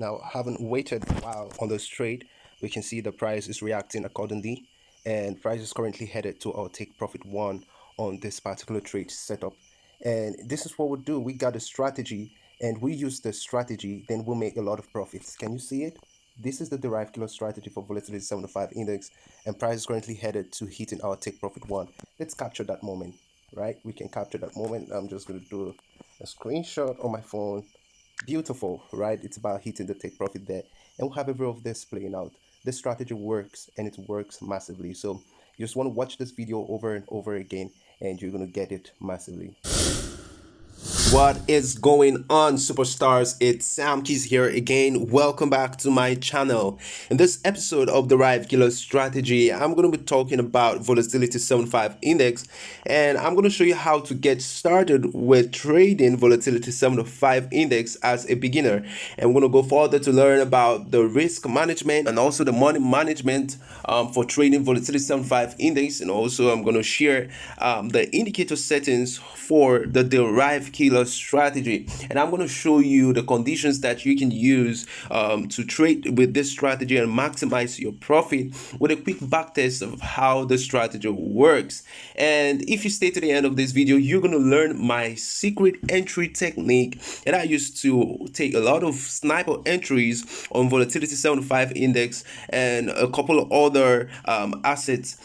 Now, having waited a while on this trade, we can see the price is reacting accordingly, and price is currently headed to our take profit one on this particular trade setup. And this is what we'll do. We got a strategy, and we use the strategy, then we'll make a lot of profits. Can you see it? This is the derived kilo strategy for volatility 75 index, and price is currently headed to hitting our take profit one. Let's capture that moment, right? We can capture that moment. I'm just going to do a screenshot on my phone. Beautiful, right? It's about hitting the take profit there, and we'll have a view of this playing out. This strategy works, and it works massively. So you just want to watch this video over and over again, and you're going to get it massively. What is going on, superstars? It's 𝗕𝗿𝗵𝗧𝗴𝗍 here again. Welcome back to my channel. In this episode of Derived Kilo Strategy, I'm going to be talking about volatility 75 index, and I'm going to show you how to get started with trading volatility 75 index as a beginner. And we're going to go further to learn about the risk management and also the money management for trading volatility 75 index. And also I'm going to share the indicator settings for the derived kilo strategy, and I'm going to show you the conditions that you can use to trade with this strategy and maximize your profit with a quick back test of how the strategy works. And if you stay to the end of this video, you're going to learn my secret entry technique that I used to take a lot of sniper entries on volatility 75 index and a couple of other assets,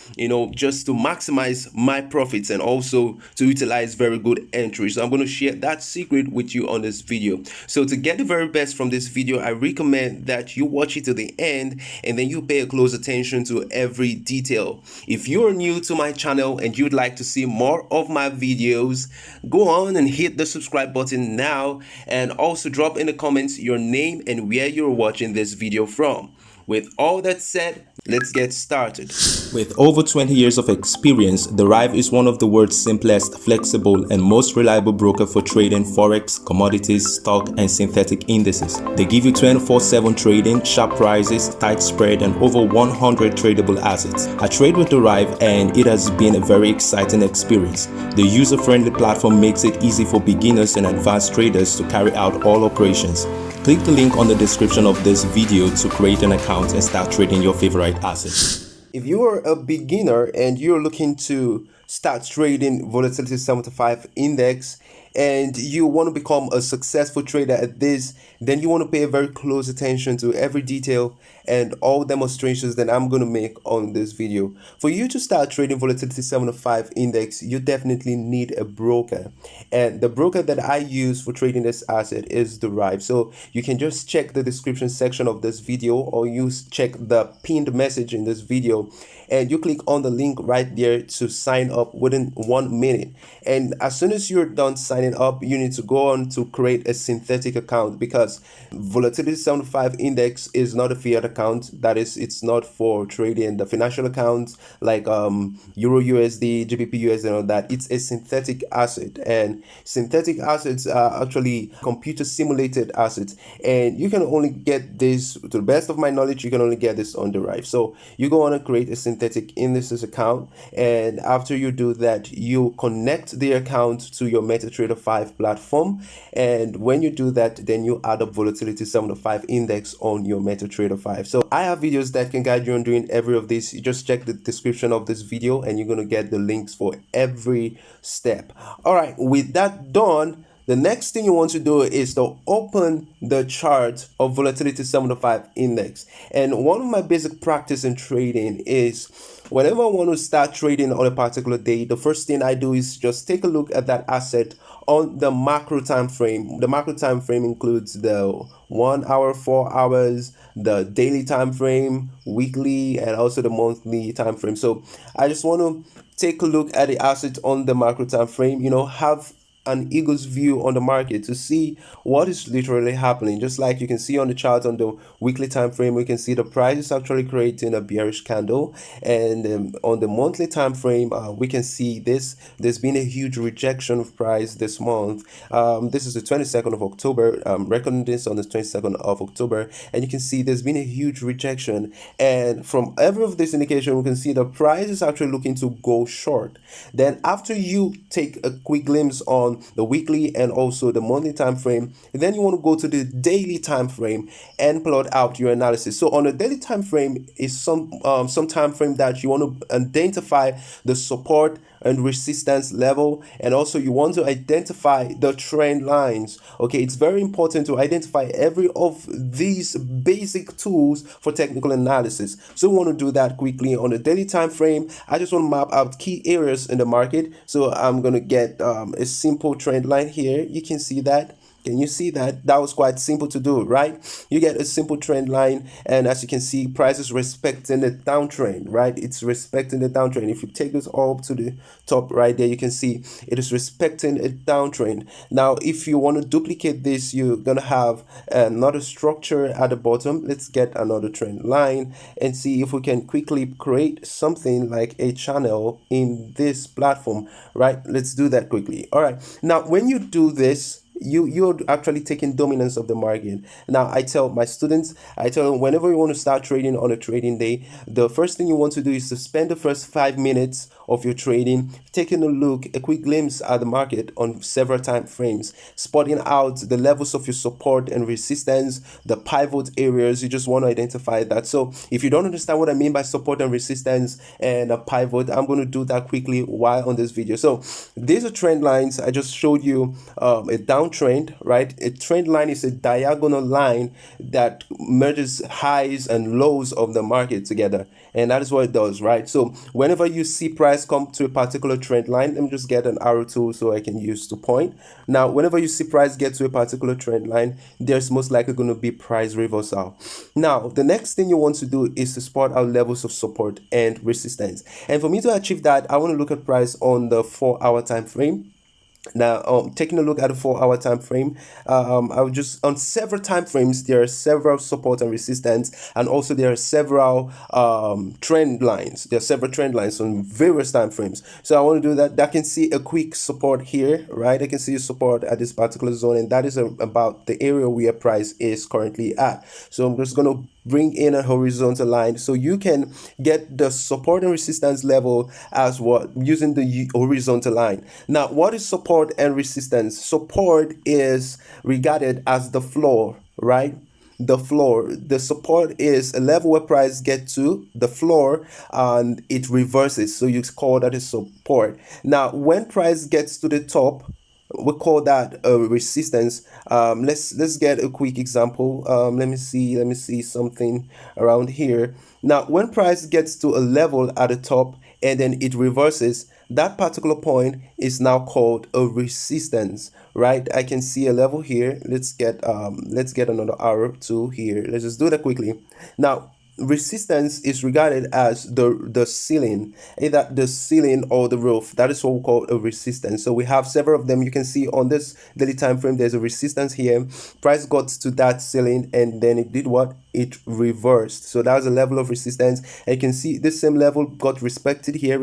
just to maximize my profits and also to utilize very good entries. So I'm going to share that secret with you on this video. So to get the very best from this video, I recommend that you watch it to the end and then you pay a close attention to every detail. If you're new to my channel and you'd like to see more of my videos, go on and hit the subscribe button now, and also drop in the comments your name and where you're watching this video from. With all that said, let's get started. With over 20 years of experience, DERIV is one of the world's simplest, flexible, and most reliable broker for trading forex, commodities, stock, and synthetic indices. They give you 24/7 trading, sharp prices, tight spread, and over 100 tradable assets. I trade with DERIV, and it has been a very exciting experience. The user-friendly platform makes it easy for beginners and advanced traders to carry out all operations. Click the link on the description of this video to create an account and start trading your favorite assets. If you are a beginner and you're looking to start trading volatility 75 index and you want to become a successful trader at this, then you want to pay very close attention to every detail and all demonstrations that I'm going to make on this video. For you to start trading volatility 75 index, you definitely need a broker, and the broker that I use for trading this asset is DERIV. So you can just check the description section of this video, or you check the pinned message in this video, and you click on the link right there to sign up within 1 minute. And as soon as you're done signing up, you need to go on to create a synthetic account, because volatility 75 index is not a fiat account. That is, it's not for trading the financial accounts like Euro USD, GBP USD, and all that. It's a synthetic asset, and synthetic assets are actually computer simulated assets, and you can only get this, to the best of my knowledge, you can only get this on DERIV. So you go on and create a synthetic indices account, and after you do that, you connect the account to your MetaTrader 5 platform, and when you do that, then you add up volatility 75 index on your MetaTrader 5. So I have videos that can guide you on doing every of this. You just check the description of this video and you're going to get the links for every step. All right, with that done, the next thing you want to do is to open the chart of volatility 75 index. And one of my basic practice in trading is, whenever I want to start trading on a particular day, the first thing I do is just take a look at that asset on the macro time frame. The macro time frame includes the 1 hour, 4 hours, the daily time frame, weekly, and also the monthly time frame. So I just want to take a look at the asset on the macro time frame, have an eagle's view on the market to see what is literally happening. Just like you can see on the chart on the weekly time frame, we can see the price is actually creating a bearish candle, and on the monthly time frame, we can see there's been a huge rejection of price this month. This is the 22nd of October. I'm recording this on the 22nd of October, and you can see there's been a huge rejection, and from every of this indication, we can see the price is actually looking to go short. Then after you take a quick glimpse on on the weekly and also the monthly time frame. And then you want to go to the daily time frame and plot out your analysis. So on a daily time frame is some time frame that you want to identify the support and resistance level, and also you want to identify the trend lines. Okay, it's very important to identify every of these basic tools for technical analysis. So we want to do that quickly on a daily time frame. I just want to map out key areas in the market. So I'm going to get a simple trend line here. You can see that. Can you see that? That was quite simple to do, right? You get a simple trend line, and as you can see, price is respecting the downtrend, right? It's respecting the downtrend. If you take this all up to the top right there, you can see it is respecting a downtrend. Now, if you want to duplicate this, you're gonna have another structure at the bottom. Let's get another trend line and see if we can quickly create something like a channel in this platform, right? Let's do that quickly. All right. Now, when you do this, you're actually taking dominance of the market. Now, I tell my students, I tell them, whenever you want to start trading on a trading day, the first thing you want to do is to spend the first 5 minutes of your trading taking a quick glimpse at the market on several time frames, spotting out the levels of your support and resistance, the pivot areas. You just want to identify that. So if you don't understand what I mean by support and resistance and a pivot, I'm going to do that quickly while on this video. So these are trend lines. I just showed you a downtrend, right? A trend line is a diagonal line that merges highs and lows of the market together, and that is what it does, right? So whenever you see price come to a particular trend line, let me just get an arrow tool so I can use to point. Now, whenever you see price get to a particular trend line, there's most likely going to be price reversal. Now, the next thing you want to do is to spot out levels of support and resistance. And for me to achieve that, I want to look at price on the 4-hour time frame. Now, taking a look at the 4-hour time frame, I would just, on several time frames, there are several support and resistance, and also there are several trend lines. There are several trend lines on various time frames. So I want to do that. I can see a quick support here, right? I can see a support at this particular zone, and that is about the area where price is currently at. So I'm just going to bring in a horizontal line so you can get the support and resistance level as what using the horizontal line. Now, what is support and resistance? Support is regarded as the floor, right? The floor. The support is a level where price get to the floor and it reverses, so you call that a support. Now, when price gets to the top, we call that a resistance. Let's get a quick example. Let me see something around here. Now, when price gets to a level at the top and then it reverses, that particular point is now called a resistance, right? I can see a level here. Let's get another arrow tool here. Let's just do that quickly. Now, resistance is regarded as the ceiling, either the ceiling or the roof. That is what we call a resistance. So we have several of them. You can see on this daily time frame, there's a resistance here. Price got to that ceiling and then it did what? It reversed. So that was a level of resistance. And you can see this same level got respected here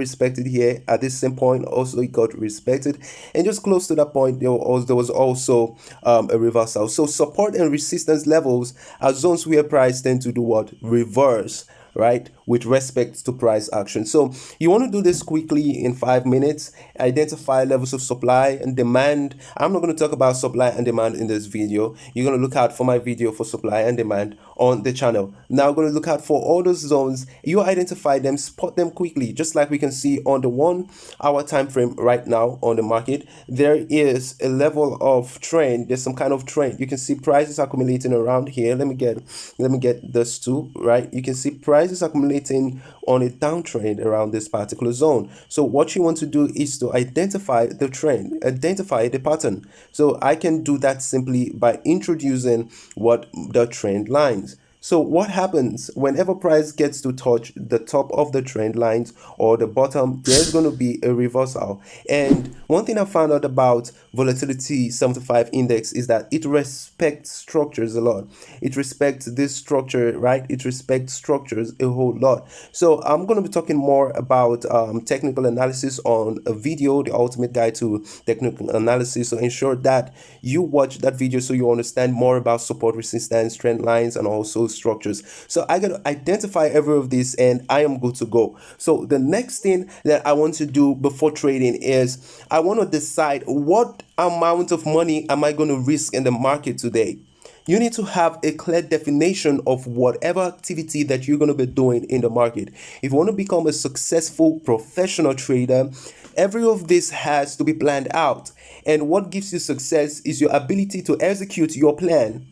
at this same point. Also, it got respected, and just close to that point, there was also a reversal. So support and resistance levels are zones where price tend to do what? Reverse, right, with respect to price action. So you want to do this quickly in 5 minutes. Identify levels of supply and demand. I'm not going to talk about supply and demand in this video. You're going to look out for my video for supply and demand on the channel. Now I'm going to look out for all those zones. You identify them, spot them quickly, just like we can see on the 1-hour time frame right now on the market. There is a level of trend. There's some kind of trend. You can see prices accumulating around here. Let me get this too, right? You can see prices accumulating on a downtrend around this particular zone. So what you want to do is to identify the trend, identify the pattern. So I can do that simply by introducing what the trend lines. So what happens whenever price gets to touch the top of the trend lines or the bottom? There's going to be a reversal. And one thing I found out about Volatility 75 index is that it respects structures a lot. It respects this structure, right? It respects structures a whole lot. So I'm going to be talking more about technical analysis on a video, the ultimate guide to technical analysis. So ensure that you watch that video so you understand more about support, resistance, trend lines, and also structures. So I got to identify every of these and I am good to go. So the next thing that I want to do before trading is I want to decide what amount of money am I going to risk in the market today. You need to have a clear definition of whatever activity that you're going to be doing in the market. If you want to become a successful professional trader, every of this has to be planned out. And what gives you success is your ability to execute your plan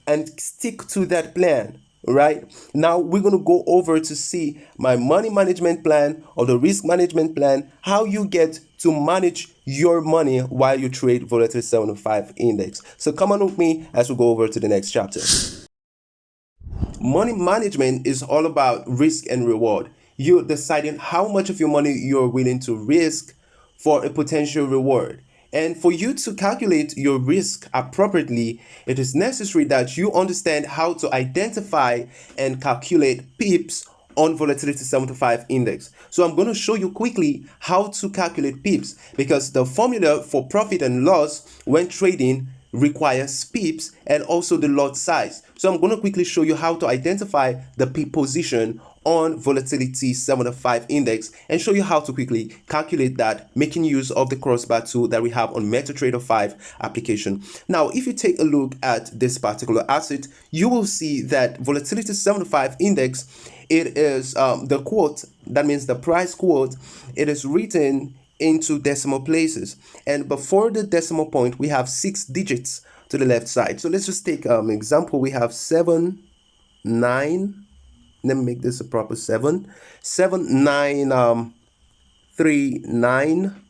and stick to that plan. Right now, we're going to go over to see my money management plan or the risk management plan, how you get to manage your money while you trade Volatility 75 index. So come on with me as we go over to the next chapter. Money management is all about risk and reward. You're deciding how much of your money you're willing to risk for a potential reward. And for you to calculate your risk appropriately, it is necessary that you understand how to identify and calculate pips on Volatility 75 index. So I'm going to show you quickly how to calculate pips, because the formula for profit and loss when trading requires pips and also the lot size. So I'm going to quickly show you how to identify the pip position on Volatility 75 index and show you how to quickly calculate that, making use of the crossbar tool that we have on MetaTrader 5 application. Now, if you take a look at this particular asset, you will see that Volatility 75 index, it is the quote, that means the price quote, it is written into decimal places, and before the decimal point we have 6 digits to the left side. So let's just take example. We have 7 9, let me make this a proper 7 9 3 9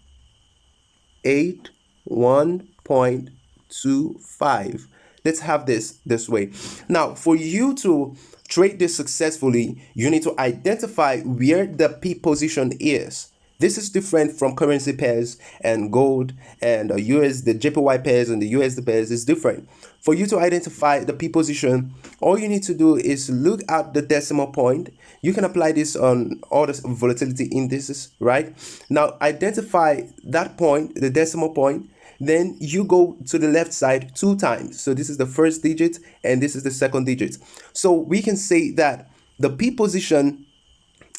8 1.25. Let's have this way. Now, for you to trade this successfully, you need to identify where the P position is. This is different from currency pairs and gold and the JPY pairs and the USD pairs is different. For you to identify the P position, all you need to do is look at the decimal point. You can apply this on all the volatility indices, right? Now, identify that point, the decimal point. Then you go to the left side 2 times. So this is the first digit and this is the second digit. So we can say that the P position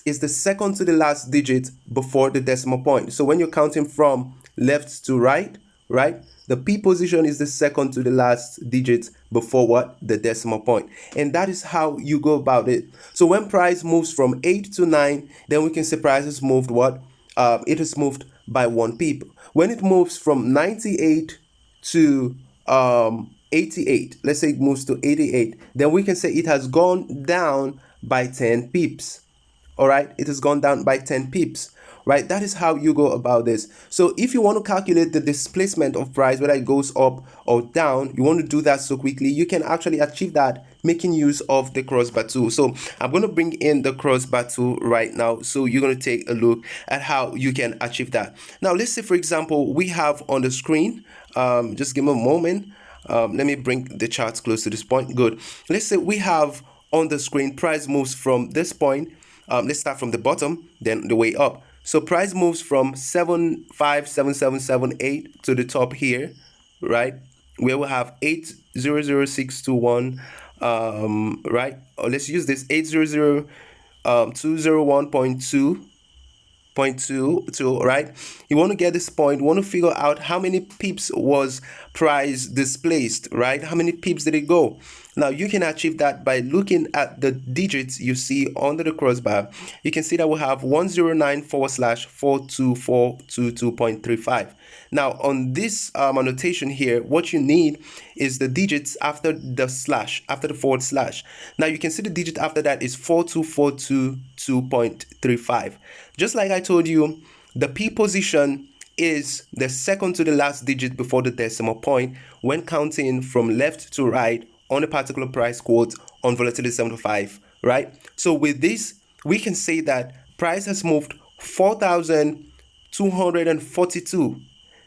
is the second to the last digit before the decimal point. So when you're counting from left to right, the P position is the second to the last digit before what? The decimal point. And that is how you go about it. So when price moves from 8 to 9, then we can say price has moved what? It has moved by 1 pip. When it moves from 98 to 88, let's say it moves to 88, then we can say it has gone down by 10 pips. All right, it has gone down by 10 pips, right? That is how you go about this. So if you want to calculate the displacement of price, whether it goes up or down, you want to do that so quickly, you can actually achieve that making use of the crossbar tool. So I'm going to bring in the crossbar tool right now. So you're going to take a look at how you can achieve that. Now, let's say, for example, we have on the screen, just give me a moment. Let me bring the charts close to this point. Good. Let's say we have on the screen, price moves from this point. Let's start from the bottom, then the way up. So price moves from 757778 to the top here, right? Where we have 800621, right? Or let's use this 800201.2, right? You want to get this point, you want to figure out how many pips was price displaced, right? How many pips did it go? Now you can achieve that by looking at the digits you see under the crossbar. You can see that we have 109//42422.35. Now on this annotation here, what you need is the digits after the slash, after the forward slash. Now you can see the digit after that is 42422.35. Just like I told you, the P position is the second to the last digit before the decimal point when counting from left to right on a particular price quote on Volatility 75, right? So with this, we can say that price has moved 4,242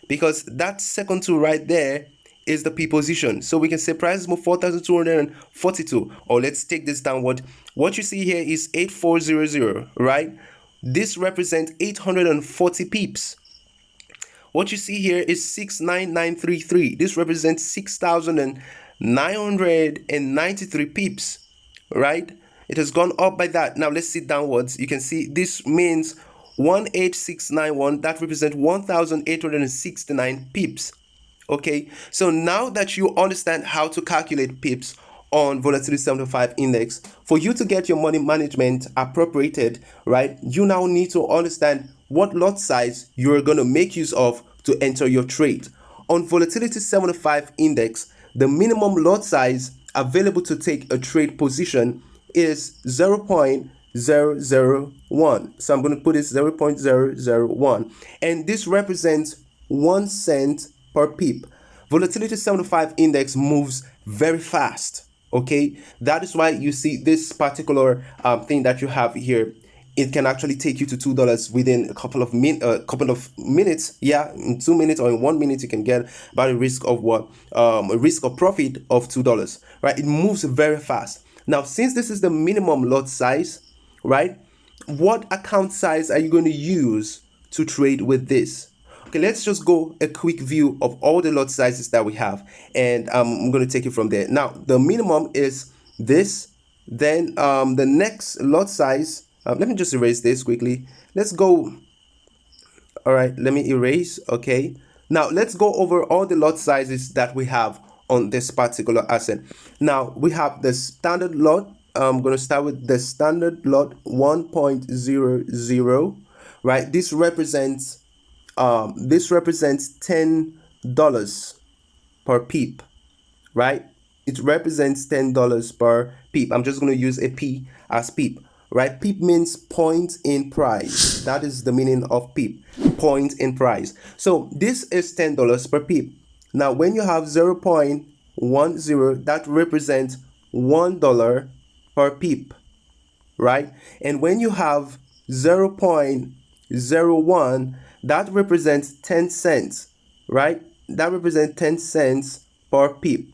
because that second to right there is the P position. So we can say price has moved 4,242, or let's take this downward. What you see here is 8400, right? This represents 840 pips. What you see here is 69933. This represents 6,993 pips, right? It has gone up by that. Now let's see downwards. You can see this means 18691. That represents 1,869 pips. Okay, so now that you understand how to calculate pips on Volatility 75 index, for you to get your money management appropriated, right, you now need to understand what lot size you're going to make use of to enter your trade. On Volatility 75 index, the minimum lot size available to take a trade position is 0.001. So I'm going to put it 0.001, and this represents 1 cent per pip. Volatility 75 index moves very fast. Okay, that is why you see this particular thing that you have here. It can actually take you to $2 within a couple of minutes. Yeah, in 2 minutes or in 1 minute, you can get about a risk of what? A risk of profit of $2. Right? It moves very fast. Now, since this is the minimum lot size, right? What account size are you going to use to trade with this? Okay, let's just go a quick view of all the lot sizes that we have, and I'm going to take it from there. Now, the minimum is this. Then the next lot size, let me just erase this quickly. Let's go. All right, let me erase. Okay, now let's go over all the lot sizes that we have on this particular asset. Now we have the standard lot. I'm going to start with the standard lot 1.00, right? This represents $10 per pip, right? It represents $10 per pip. I'm just going to use a P as pip, right? Pip means point in price. That is the meaning of pip, point in price. So this is $10 per pip. Now, when you have 0.10, that represents $1 per pip, right? And when you have 0.01, that represents 10 cents, right? That represents 10 cents per pip.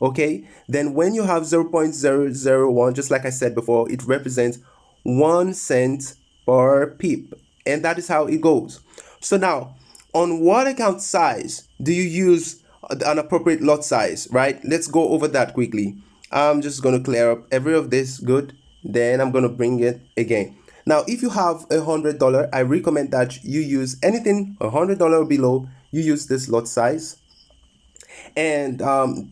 Okay, then when you have 0.001, just like I said before, it represents 1 cent per pip, and that is how it goes. So now, on what account size do you use an appropriate lot size, right? Let's go over that quickly. I'm just going to clear up every of this. Good. Then I'm going to bring it again. Now, if you have $100, I recommend that you use anything $100 or below. You use this lot size, and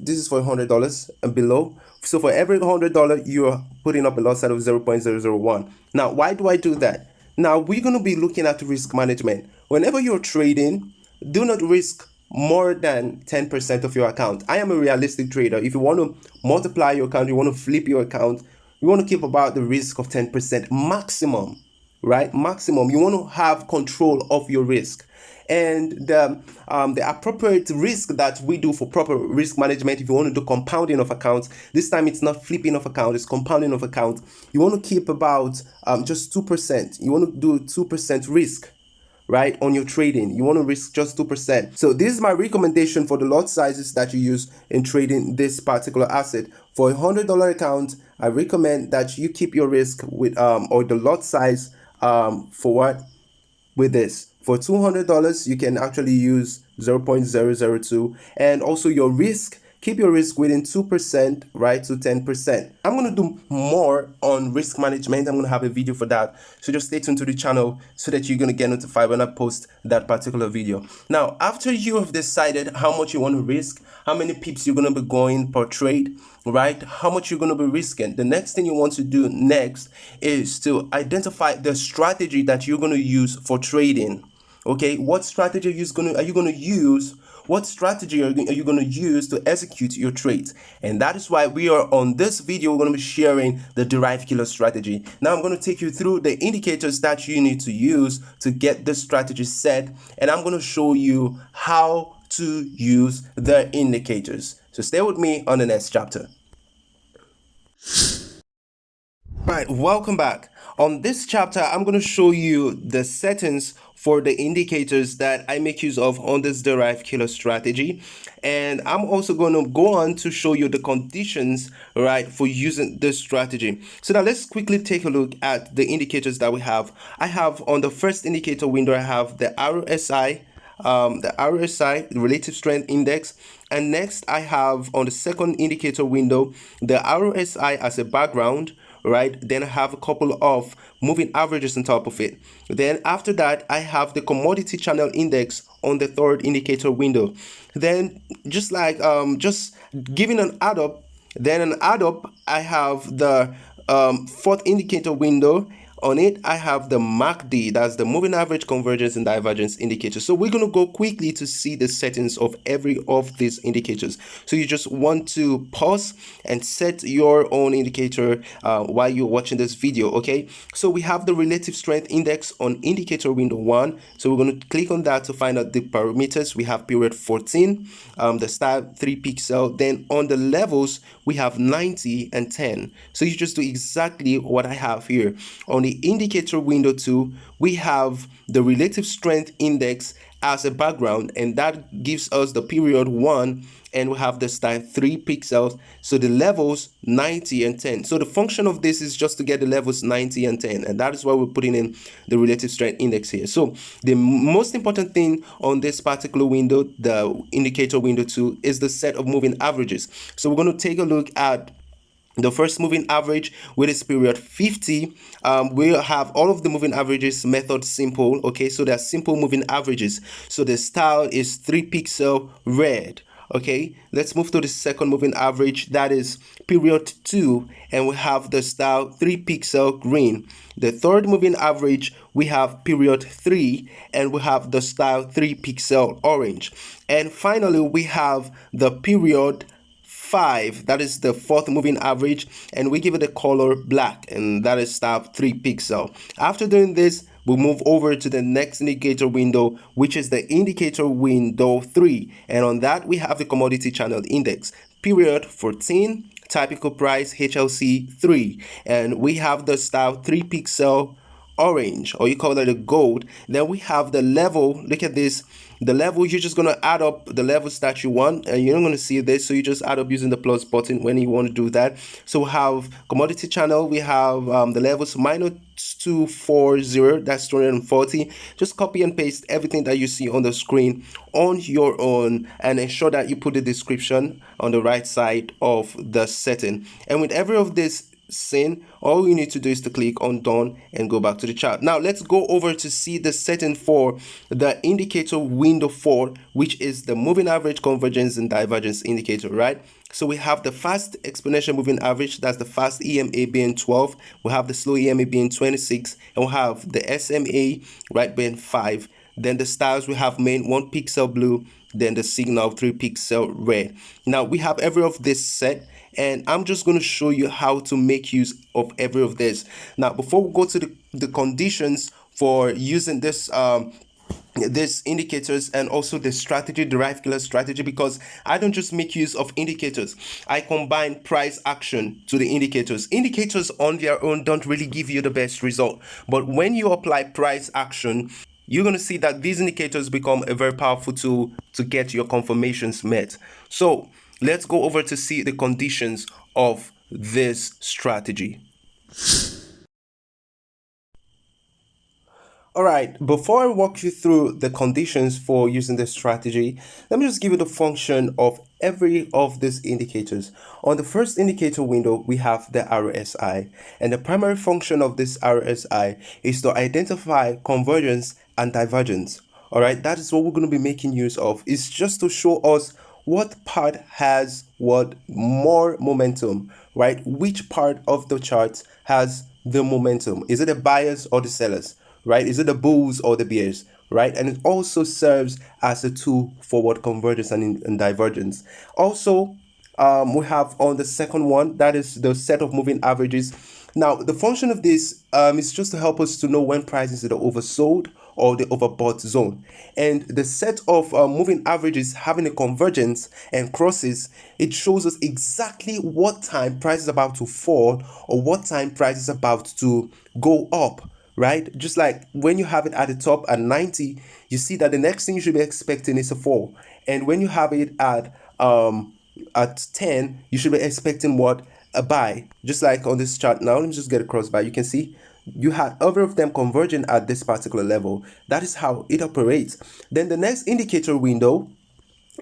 this is for $100 and below. So for every $100, you're putting up a lot size of 0.001. Now, why do I do that? Now, we're going to be looking at risk management. Whenever you're trading, do not risk more than 10% of your account. I am a realistic trader. If you want to multiply your account, you want to flip your account, you want to keep about the risk of 10% maximum, right? Maximum. You want to have control of your risk. And the appropriate risk that we do for proper risk management, if you want to do compounding of accounts, this time it's not flipping of account, it's compounding of account. You want to keep about just 2%. You want to do 2% risk, right, on your trading. You want to risk just 2%. So this is my recommendation for the lot sizes that you use in trading this particular asset. For a $100 account, I recommend that you keep your risk with or the lot size for what? With this. For $200, you can actually use 0.002, and also your risk, keep your risk within 2%, right, to 10%. I'm going to do more on risk management. I'm going to have a video for that. So just stay tuned to the channel so that you're going to get notified when I post that particular video. Now, after you have decided how much you want to risk, how many pips you're going to be going per trade, right, how much you're going to be risking, the next thing you want to do next is to identify the strategy that you're going to use for trading. Okay, what strategy are you going to use? What strategy are you going to use to execute your trades? And that is why we are on this video. We're going to be sharing the DERIV killer strategy. Now I'm going to take you through the indicators that you need to use to get this strategy set, and I'm going to show you how to use the indicators. So stay with me on the next chapter. Right, welcome back. On this chapter, I'm going to show you the settings for the indicators that I make use of on this DERIV killer strategy. And I'm also going to go on to show you the conditions, right, for using this strategy. So now let's quickly take a look at the indicators that we have. I have on the first indicator window, I have the RSI, the RSI, the relative strength index. And next I have on the second indicator window the RSI as a background, right? Then I have a couple of moving averages on top of it. Then after that I have the commodity channel index on the third indicator window. Then just like just giving an add up, then an add up I have the fourth indicator window. On it, I have the MACD, that's the moving average convergence and divergence indicator. So we're going to go quickly to see the settings of every of these indicators. So you just want to pause and set your own indicator while you're watching this video, okay? So we have the relative strength index on indicator window 1. So we're going to click on that to find out the parameters. We have period 14, the style 3 pixel. Then on the levels, we have 90 and 10. So you just do exactly what I have here. On the indicator window 2, we have the relative strength index as a background, and that gives us the period 1, and we have the style 3 pixels. So the levels 90 and 10. So the function of this is just to get the levels 90 and 10, and that is why we're putting in the relative strength index here. So the most important thing on this particular window, the indicator window 2, is the set of moving averages. So we're going to take a look at the first moving average with its period 50. We'll have all of the moving averages method simple, okay? So they're simple moving averages. So the style is 3 pixel red, okay? Let's move to the second moving average, that is period 2, and we have the style 3 pixel green. The third moving average, we have period 3, and we have the style 3 pixel orange. And finally, we have the period 5, that is the fourth moving average, and we give it a color black, and that is style 3 pixel. After doing this, we'll move over to the next indicator window, which is the indicator window 3, and on that we have the commodity channel index, period 14, typical price HLC 3, and we have the style 3 pixel orange, or you call it a gold. Then we have the level. Look at this. The level, you're just going to add up the levels that you want, and you're not going to see this, so you just add up using the plus button when you want to do that. So we have commodity channel, we have the levels minus 240, that's 240. Just copy and paste everything that you see on the screen on your own, and ensure that you put the description on the right side of the setting. And with every of this scene, all you need to do is to click on done and go back to the chart. Now let's go over to see the setting for the indicator window 4, which is the moving average convergence and divergence indicator, right? So we have the fast exponential moving average, that's the fast EMA being 12, we have the slow EMA being 26, and we have the SMA right being 5. Then the styles, we have main 1 pixel blue, then the signal 3 pixel red. Now we have every of this set, and I'm just going to show you how to make use of every of this. Now before we go to the conditions for using this these indicators, and also the strategy, derived killer strategy, because I don't just make use of indicators, I combine price action to the indicators. Indicators on their own don't really give you the best result, but when you apply price action, you're going to see that these indicators become a very powerful tool to get your confirmations met. So let's go over to see the conditions of this strategy. All right, before I walk you through the conditions for using this strategy, let me just give you the function of every of these indicators. On the first indicator window, we have the RSI, and the primary function of this RSI is to identify convergence and divergence. All right, that is what we're going to be making use of. It's just to show us what part has what more momentum, right? Which part of the chart has the momentum? Is it the buyers or the sellers? Right? Is it the bulls or the bears? Right? And it also serves as a tool for what convergence and divergence. Also, we have on the second one, that is the set of moving averages. Now, the function of this is just to help us to know when prices are oversold or the overbought zone. And the set of moving averages having a convergence and crosses, it shows us exactly what time price is about to fall or what time price is about to go up. Right? Just like when you have it at the top at 90, you see that the next thing you should be expecting is a fall. And when you have it at 10, you should be expecting what? A buy. Just like on this chart now, let me just get a cross buy. You can see you had other of them converging at this particular level. That is how it operates. Then the next indicator window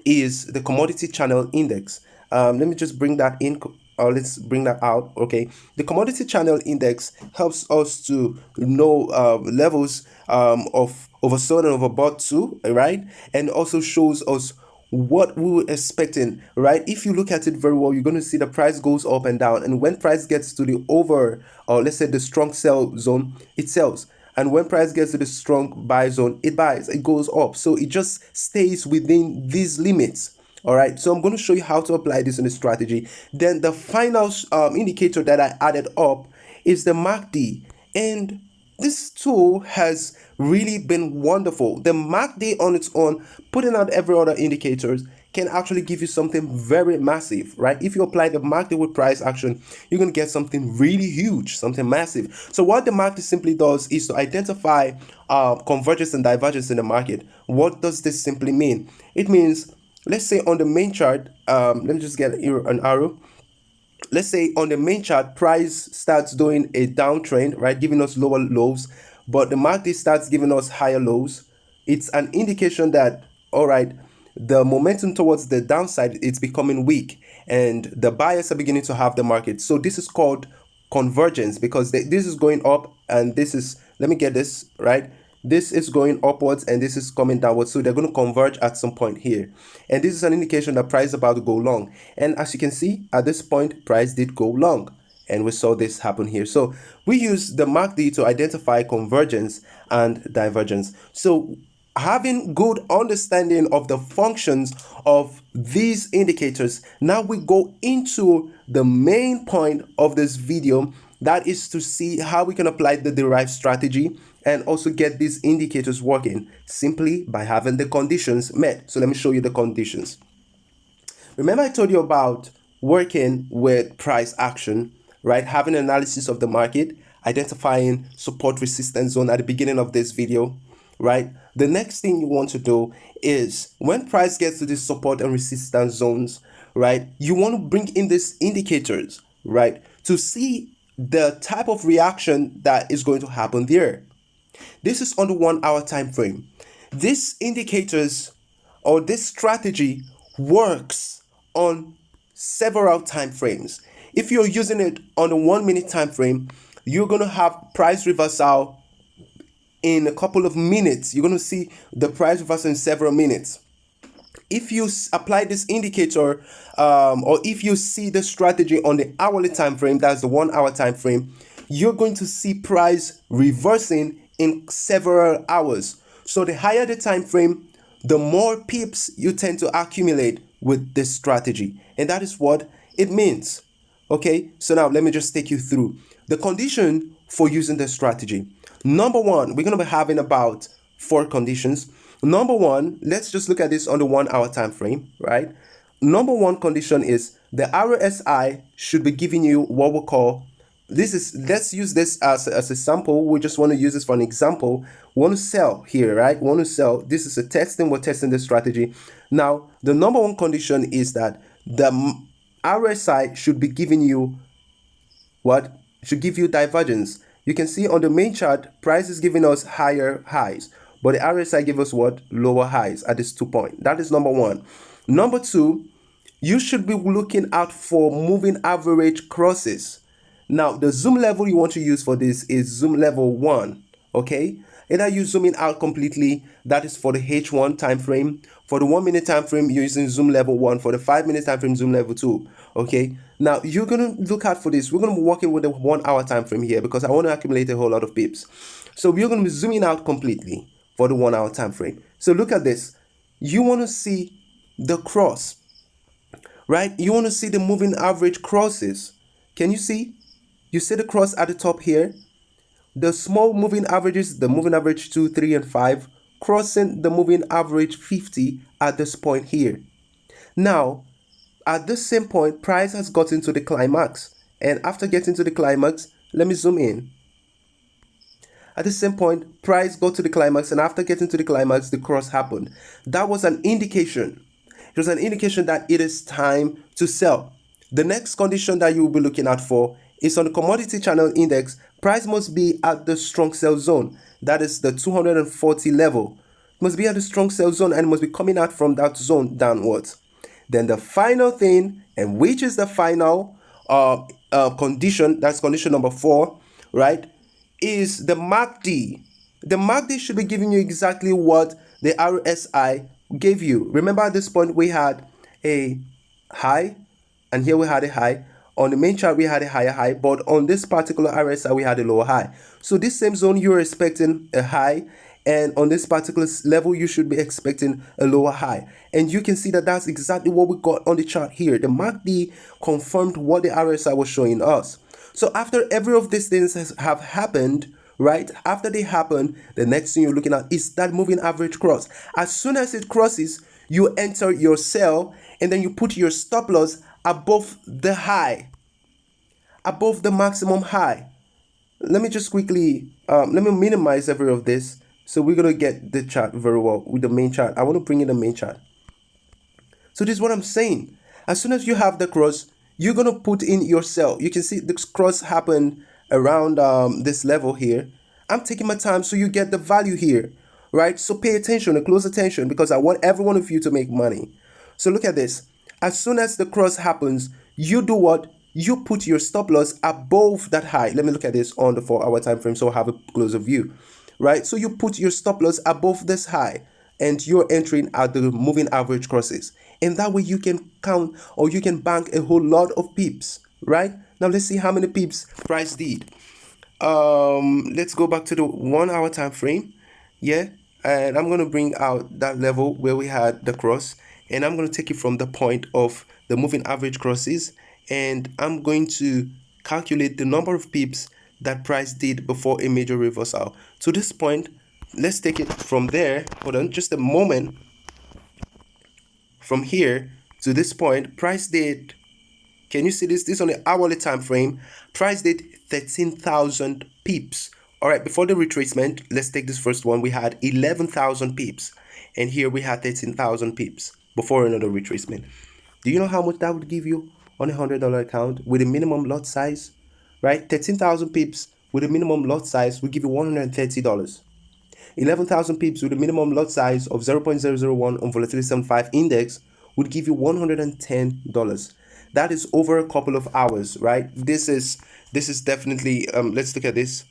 is the commodity channel index. Let me just bring that in, or let's bring that out. Okay, the commodity channel index helps us to know levels of oversold and overbought too, right? And also shows us what we were expecting, right? If you look at it very well, you're going to see the price goes up and down, and when price gets to the over, or let's say the strong sell zone, it sells. And when price gets to the strong buy zone, it buys, it goes up. So it just stays within these limits. All right, so I'm going to show you how to apply this in the strategy. Then the final indicator that I added up is the MACD, and this tool has really been wonderful. The MACD on its own, putting out every other indicators, can actually give you something very massive, right? If you apply the MACD with price action, you're going to get something really huge, something massive. So what the MACD simply does is to identify convergence and divergence in the market. What does this simply mean? It means, let's say on the main chart, let me just get an arrow. Let's say on the main chart, price starts doing a downtrend, right, giving us lower lows, but the market starts giving us higher lows. It's an indication that, all right, the momentum towards the downside, it's becoming weak, and the buyers are beginning to have the market. So this is called convergence, because this is going up, and this is, let me get this right, this is going upwards and this is coming downwards. So they're going to converge at some point here, and this is an indication that price is about to go long. And as you can see, at this point, price did go long, and we saw this happen here. So we use the MACD to identify convergence and divergence. So having good understanding of the functions of these indicators, now we go into the main point of this video, that is to see how we can apply the derived strategy and also get these indicators working simply by having the conditions met. So let me show you the conditions. Remember I told you about working with price action, right? Having an analysis of the market, identifying support resistance zone at the beginning of this video, right? The next thing you want to do is when price gets to these support and resistance zones, right, you want to bring in these indicators, right, to see the type of reaction that is going to happen there. This is on the 1 hour time frame. These indicators or this strategy works on several time frames. If you're using it on the 1 minute time frame, you're going to have price reversal in a couple of minutes. You're going to see the price reversal in several minutes. If you apply this indicator or if you see the strategy on the hourly time frame, that's the 1 hour time frame, you're going to see price reversing in several hours. So the higher the time frame, the more pips you tend to accumulate with this strategy, and that is what it means. Okay, so now let me just take you through the condition for using the strategy. Number one, we're going to be having about 4 conditions. Number one, let's just look at this on the 1 hour time frame, right? Number one condition is the RSI should be giving you what we call, this is, let's use this as a sample. We just want to use this for an example. We want to sell here, right? We want to sell. This is a testing. We're testing the strategy. Now, the number one condition is that the RSI should be giving you what? Should give you divergence. You can see on the main chart, price is giving us higher highs, but the RSI give us what? Lower highs at this 2 point. That is number one. Number two, you should be looking out for moving average crosses. Now, the zoom level you want to use for this is zoom level 1, okay? Either you zoom in out completely, that is for the H1 time frame. For the 1 minute time frame, you're using zoom level 1. For the 5 minute time frame, zoom level 2, okay? Now, you're going to look out for this. We're going to be working with the 1 hour time frame here because I want to accumulate a whole lot of pips. So we're going to be zooming out completely for the 1 hour time frame. So look at this. You want to see the cross, right? You want to see the moving average crosses. Can you see? You see the cross at the top here? The small moving averages, the moving average 2, 3, and 5, crossing the moving average 50 at this point here. Now, at this same point, price has gotten to the climax. And after getting to the climax, let me zoom in. At the same point, price got to the climax, and after getting to the climax, the cross happened. That was an indication. It was an indication that it is time to sell. The next condition that you will be looking out for is on the commodity channel index. price must be at the strong sell zone. That is the 240 level. It must be at the strong sell zone and it must be coming out from that zone downwards. Then the final thing, and which is the final condition, that's condition number 4, right, is the MACD. The MACD should be giving you exactly what the RSI gave you. Remember at this point we had a high, and here we had a high. On the main chart we had a higher high, but on this particular RSI we had a lower high. So this same zone you're expecting a high, and on this particular level you should be expecting a lower high. And you can see that that's exactly what we got on the chart here. The MACD confirmed what the RSI was showing us. So after every of these things have happened, right, after they happen, the next thing you're looking at is that moving average cross. As soon as it crosses, you enter your sell, and then you put your stop loss above the high, above the maximum high. Let me just quickly let me minimize every of this, so we're gonna get the chart very well with the main chart. I want to bring in the main chart. So this is what I'm saying. As soon as you have the cross, you're gonna put in your sell. You can see this cross happened around this level here. I'm taking my time so you get the value here, right? So pay attention and close attention, because I want every one of you to make money. So look at this. As soon as the cross happens, you do what? You put your stop loss above that high. Let me look at this on the 4-hour time frame so I have a closer view, right? So you put your stop loss above this high, and you're entering at the moving average crosses, and that way you can count, or you can bank a whole lot of pips, right? Now let's see how many pips price did. Let's go back to the 1-hour time frame. Yeah, and I'm going to bring out that level where we had the cross, and I'm going to take it from the point of the moving average crosses, and I'm going to calculate the number of pips that price did before a major reversal. To this point, let's take it from there. Hold on just a moment. From here to this point, price did, can you see this? This on the hourly time frame, price did 13,000 pips. All right, before the retracement, let's take this first one. We had 11,000 pips, and here we had 13,000 pips before another retracement. Do you know how much that would give you on a $100 account with a minimum lot size? Right, 13,000 pips with a minimum lot size will give you $130. 11,000 pips with a minimum lot size of 0.001 on Volatility 75 index would give you $110. That is over a couple of hours, right? This is definitely let's look at this.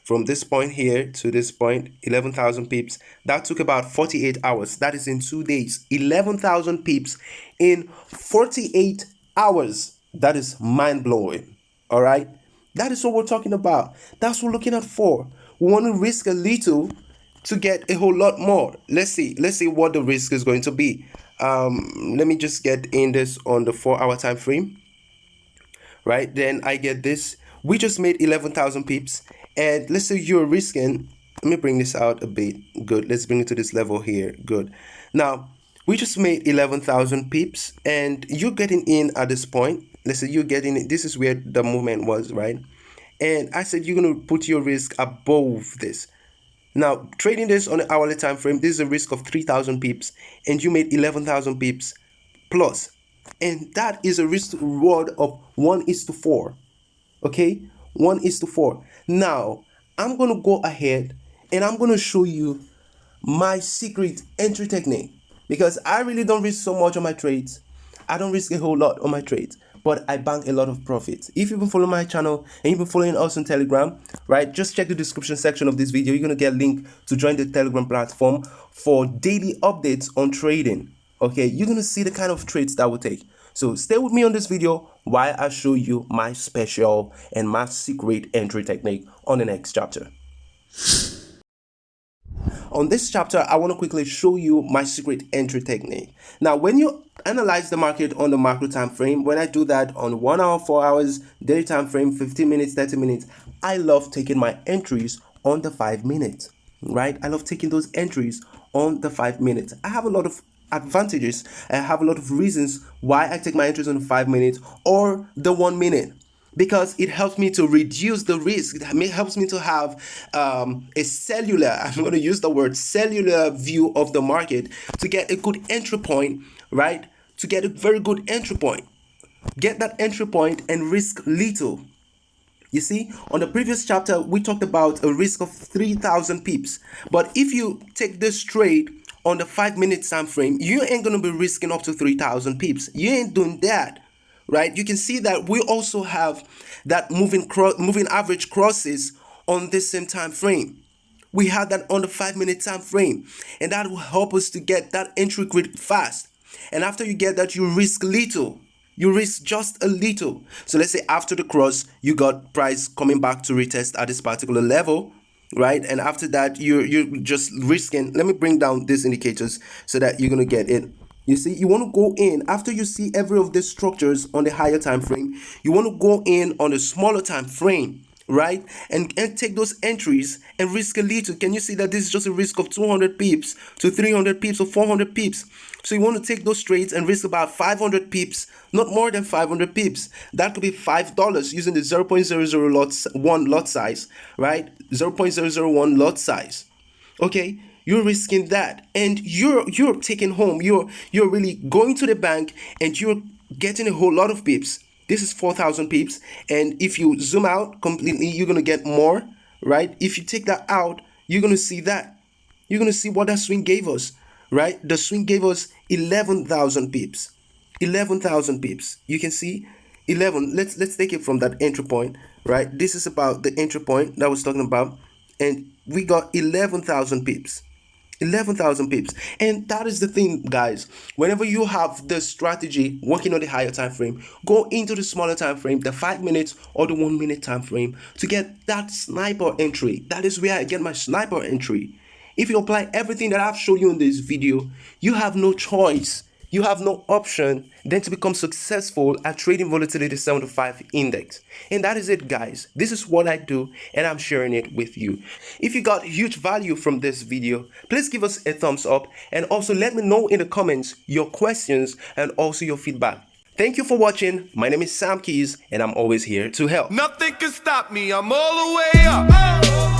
From this point here to this point, 11,000 pips. That took about 48 hours. That is in 2 days. 11,000 pips in 48 hours. That is mind-blowing. All right? That is what we're talking about. That's what we're looking at for. We want to risk a little to get a whole lot more. Let's see what the risk is going to be. Let me just get in this on the 4-hour time frame. Right? Then I get this. We just made 11,000 pips. And let's say you're risking, let me bring this out a bit. Good. Let's bring it to this level here. Good. Now, we just made 11,000 pips, and you're getting in at this point. Let's say you're getting it. This is where the movement was, right? And I said you're going to put your risk above this. Now, trading this on an hourly time frame, this is a risk of 3,000 pips, and you made 11,000 pips plus. And that is a risk reward of 1:4. Okay? 1:4. Now, I'm going to go ahead and I'm going to show you my secret entry technique, because I really don't risk so much on my trades. I don't risk a whole lot on my trades, but I bank a lot of profits. If you've been following my channel and you've been following us on Telegram, right, just check the description section of this video. You're going to get a link to join the Telegram platform for daily updates on trading. Okay, you're going to see the kind of trades that we take. So stay with me on this video while I show you my special and my secret entry technique on the next chapter. On this chapter, I want to quickly show you my secret entry technique. Now, when you analyze the market on the macro time frame, when I do that on 1 hour, 4 hours, daily time frame, 15 minutes, 30 minutes, I love taking my entries on the 5 minutes, right? I love taking those entries on the 5 minutes. I have a lot of advantages. I have a lot of reasons why I take my entries on the 5 minutes or the 1 minute, because it helps me to reduce the risk. It helps me to have a cellular, I'm going to use the word cellular view of the market to get a good entry point, right? To get a very good entry point. Get that entry point and risk little, You see, on the previous chapter, we talked about a risk of 3,000 pips. But if you take this trade on the 5-minute time frame, you ain't going to be risking up to 3,000 pips. You ain't doing that, right? You can see that we also have that moving average crosses on this same time frame. We had that on the 5-minute time frame, and that will help us to get that entry grid fast. And after you get that, you risk little. You risk just a little. So let's say after the cross, you got price coming back to retest at this particular level, right? And after that, you're just risking. Let me bring down these indicators so that you're gonna get it. You see, you want to go in after you see every of these structures on the higher time frame. You want to go in on a smaller time frame, right? And take those entries and risk a little. Can you see that this is just a risk of 200 pips to 300 pips or 400 pips? So you want to take those trades and risk about 500 pips, not more than 500 pips. That could be $5 using the 0.001 lot size, right? 0.001 lot size. Okay, you're risking that, and you're taking home. You're really going to the bank and you're getting a whole lot of pips. This is 4,000 pips, and if you zoom out completely, you're gonna get more, right? If you take that out, you're gonna see that. You're gonna see what that swing gave us, right? The swing gave us 11,000 pips. 11,000 pips. You can see 11. Let's take it from that entry point, right? This is about the entry point that I was talking about, and we got 11,000 pips. 11,000 pips. And that is the thing, guys. Whenever you have the strategy working on the higher time frame, go into the smaller time frame, the 5 minutes or the 1 minute time frame, to get that sniper entry. That is where I get my sniper entry. If you apply everything that I've shown you in this video, you have no choice. You have no option than to become successful at trading volatility 75 index. And that is it, guys. This is what I do, and I'm sharing it with you. If you got huge value from this video, please give us a thumbs up, and also let me know in the comments your questions and also your feedback. Thank you for watching. My name is 𝗕𝗿𝗵𝗧𝗴𝗍𝗂, and I'm always here to help. Nothing can stop me, I'm all the way up.